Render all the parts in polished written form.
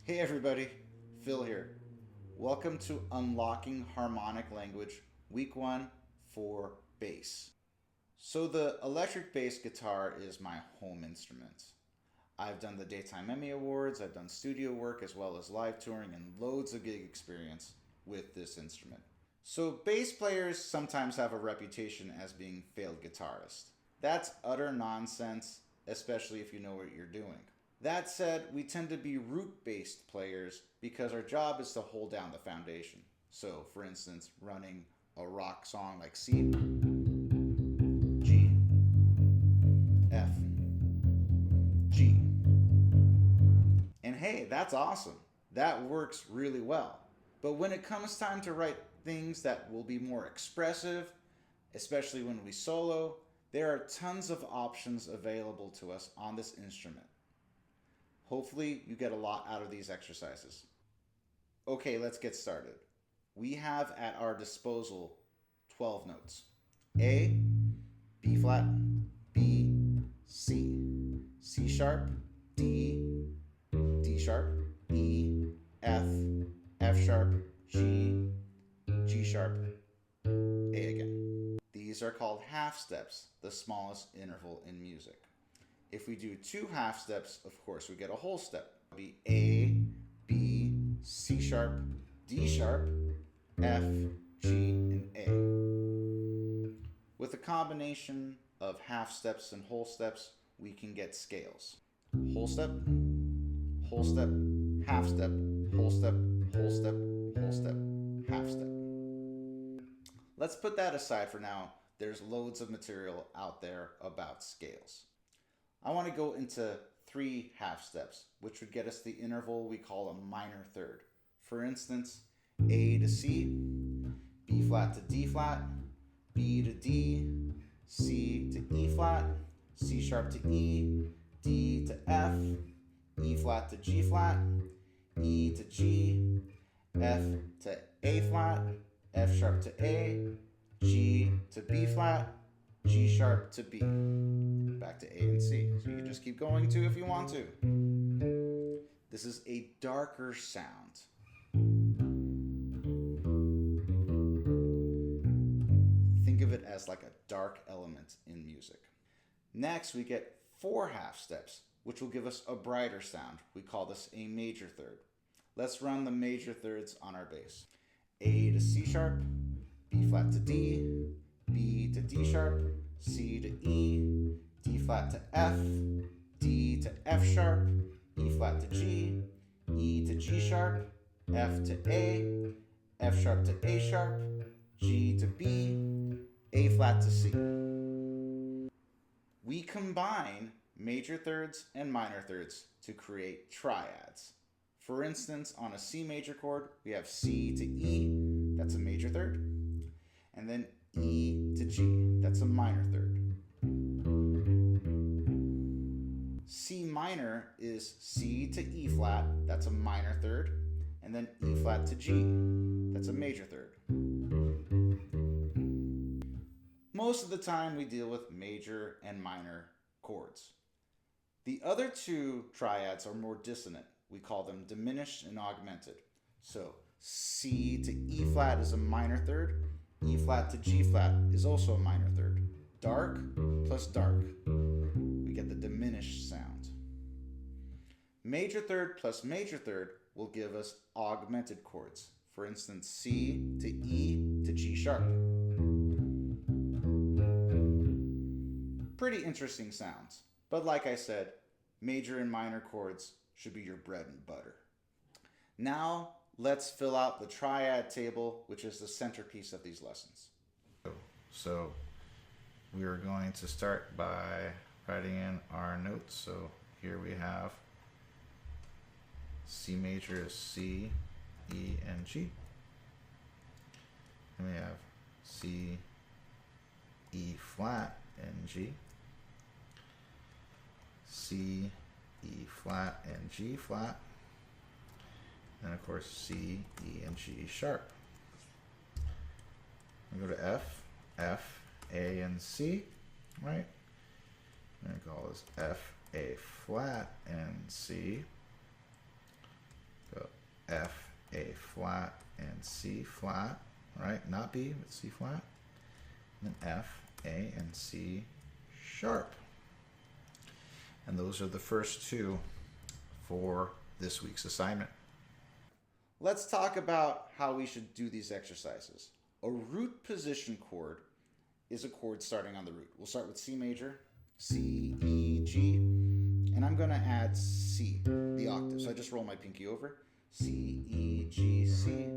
Hey everybody, Phil here. Welcome to Unlocking Harmonic Language, Week 1 for bass. So the electric bass guitar is my home instrument. I've done the Daytime Emmy Awards, I've done studio work as well as live touring and loads of gig experience with this instrument. So bass players sometimes have a reputation as being failed guitarists. That's utter nonsense, especially if you know what you're doing. That said, we tend to be root-based players because our job is to hold down the foundation. So, for instance, running a rock song like C, G, F, G. And hey, that's awesome. That works really well. But when it comes time to write things that will be more expressive, especially when we solo, there are tons of options available to us on this instrument. Hopefully you get a lot out of these exercises. Okay, let's get started. We have at our disposal 12 notes. A, B flat, B, C, C sharp, D, D sharp, E, F, F sharp, G, G sharp, A again. These are called half steps, the smallest interval in music. If we do two half steps, of course, we get a whole step. It'll be A, B, C sharp, D sharp, F, G, and A. With a combination of half steps and whole steps, we can get scales. Whole step, whole step, half step, whole step, whole step, whole step, half step. Let's put that aside for now. There's loads of material out there about scales. I want to go into 3 half steps, which would get us the interval we call a minor third. For instance, A to C, B flat to D flat, B to D, C to E flat, C sharp to E, D to F, E flat to G flat, E to G, F to A flat, F sharp to A, G to B flat, G sharp to B. Back to A and C. So you can just keep going too if you want to. This is a darker sound. Think of it as like a dark element in music. Next, we get 4 half steps, which will give us a brighter sound. We call this a major third. Let's run the major thirds on our bass. A to C sharp, B flat to D, B to D sharp, C to E, D flat to F, D to F sharp, E flat to G, E to G sharp, F to A, F sharp to A sharp, G to B, A flat to C. We combine major thirds and minor thirds to create triads. For instance, on a C major chord, we have C to E, that's a major third, and then E to G, that's a minor third. C minor is C to E flat, that's a minor third, and then E flat to G, that's a major third. Most of the time we deal with major and minor chords. The other 2 triads are more dissonant. We call them diminished and augmented. So C to E flat is a minor third, E flat to G flat is also a minor third. Dark plus dark. We get the diminished sound. Major third plus major third will give us augmented chords. For instance, C to E to G sharp. Pretty interesting sounds. But like I said, major and minor chords should be your bread and butter. Now, let's fill out the triad table, which is the centerpiece of these lessons. So we are going to start by writing in our notes. So here we have C major is C, E, and G. And we have C, E flat, and G. C, E flat, and G flat. And of course C, E, and G sharp. We go to F, F, A, and C, right? I'm going to call this F, A flat, and C. F, A flat, and C flat, right? Not B, but C flat. And then F, A, and C sharp. And those are the first two for this week's assignment. Let's talk about how we should do these exercises. A root position chord is a chord starting on the root. We'll start with C major, C, E, G, and I'm going to add C, the octave. So I just roll my pinky over, C, E, G, C.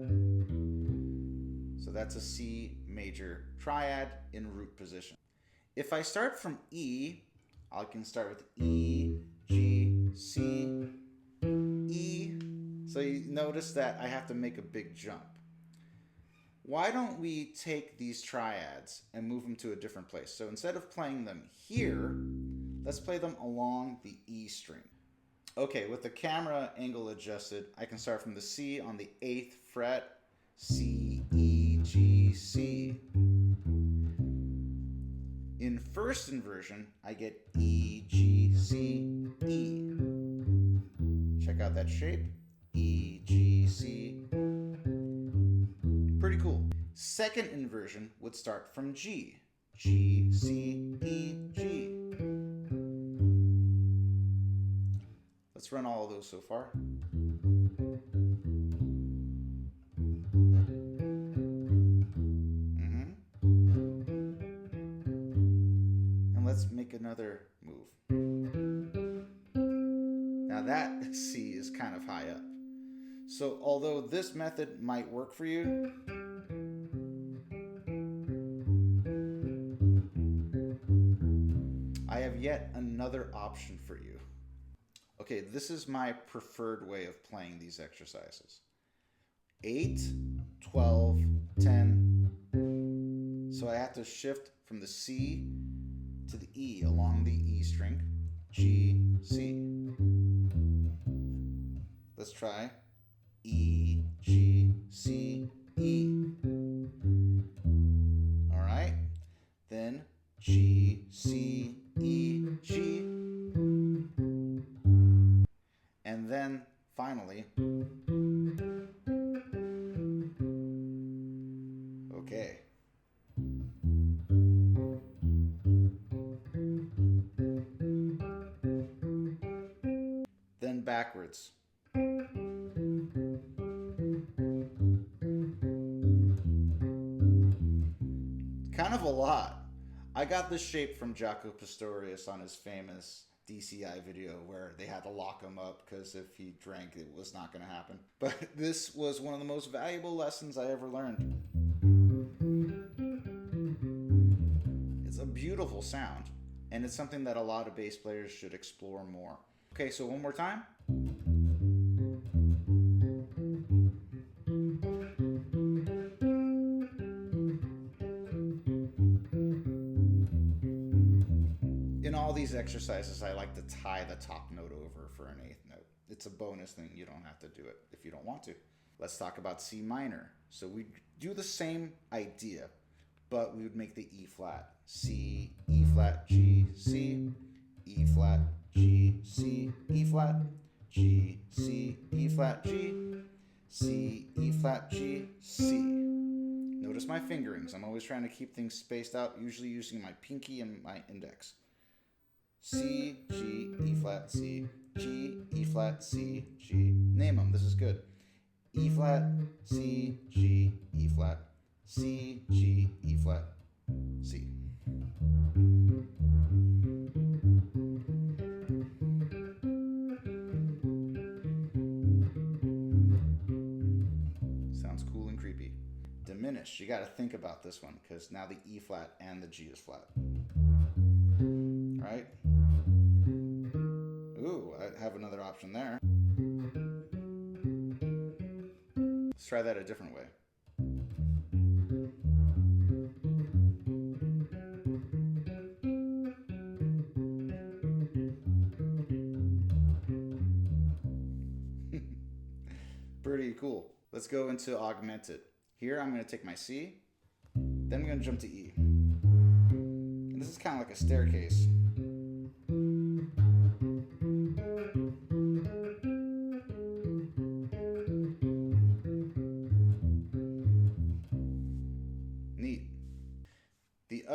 So that's a C major triad in root position. If I start from E, I can start with E, G, C, E. So you notice that I have to make a big jump. Why don't we take these triads and move them to a different place? So instead of playing them here, let's play them along the E string. Okay, with the camera angle adjusted, I can start from the C on the 8th fret, C, E, G, C. In first inversion, I get E, G, C, E. Check out that shape. E, G, C. Pretty cool. Second inversion would start from G. G, C, E, G. Let's run all of those so far. Let's make another move. Now that C is kind of high up. So although this method might work for you, I have yet another option for you. Okay, this is my preferred way of playing these exercises. 8, 12, 10. So I have to shift from the C to the E along the E string, G, C. Let's try E, G, C, E. All right, then G, C, E, G. And then finally, okay. Then backwards. Kind of a lot. I got this shape from Jaco Pastorius on his famous DCI video where they had to lock him up because if he drank, it was not going to happen. But this was one of the most valuable lessons I ever learned. It's a beautiful sound, and it's something that a lot of bass players should explore more. Okay, so one more time. In all these exercises, I like to tie the top note over for an 8th note. It's a bonus thing. You don't have to do it if you don't want to. Let's talk about C minor. So we do the same idea, but we would make the E flat. C, E flat, G, C, E flat, G, C, E flat, G, C, E flat, G, C, E flat, G, C. Notice my fingerings. I'm always trying to keep things spaced out, usually using my pinky and my index. C, G, E flat, C, G, E flat, C, G. Name them. This is good. E flat, C, G, E flat, C, G, E flat, C. Sounds cool and creepy. Diminished. You got to think about this one because now the E flat and the G is flat. Right? Ooh, I have another option there. Let's try that a different way. Pretty cool. Let's go into augmented. Here I'm going to take my C, then I'm going to jump to E. And this is kind of like a staircase.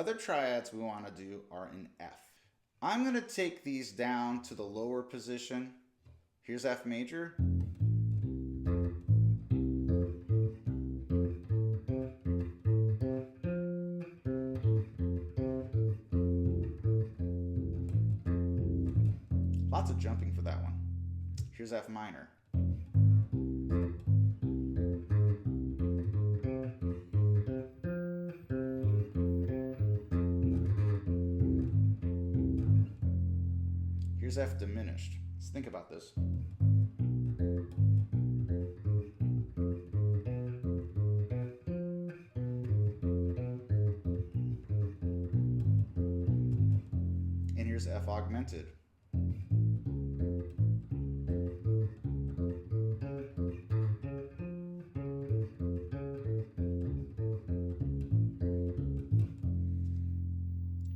other triads we want to do are in F. I'm going to take these down to the lower position. Here's F major. Lots of jumping for that one. Here's F minor. Here's F diminished. Let's think about this. And here's F augmented.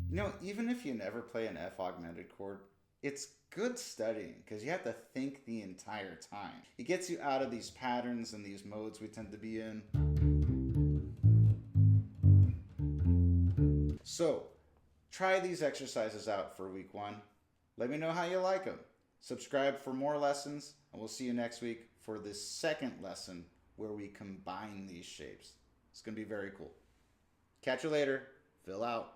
You know, even if you never play an F augmented chord, it's good studying because you have to think the entire time. It gets you out of these patterns and these modes we tend to be in. So, try these exercises out for week 1. Let me know how you like them. Subscribe for more lessons, and we'll see you next week for this second lesson where we combine these shapes. It's going to be very cool. Catch you later. Fill out.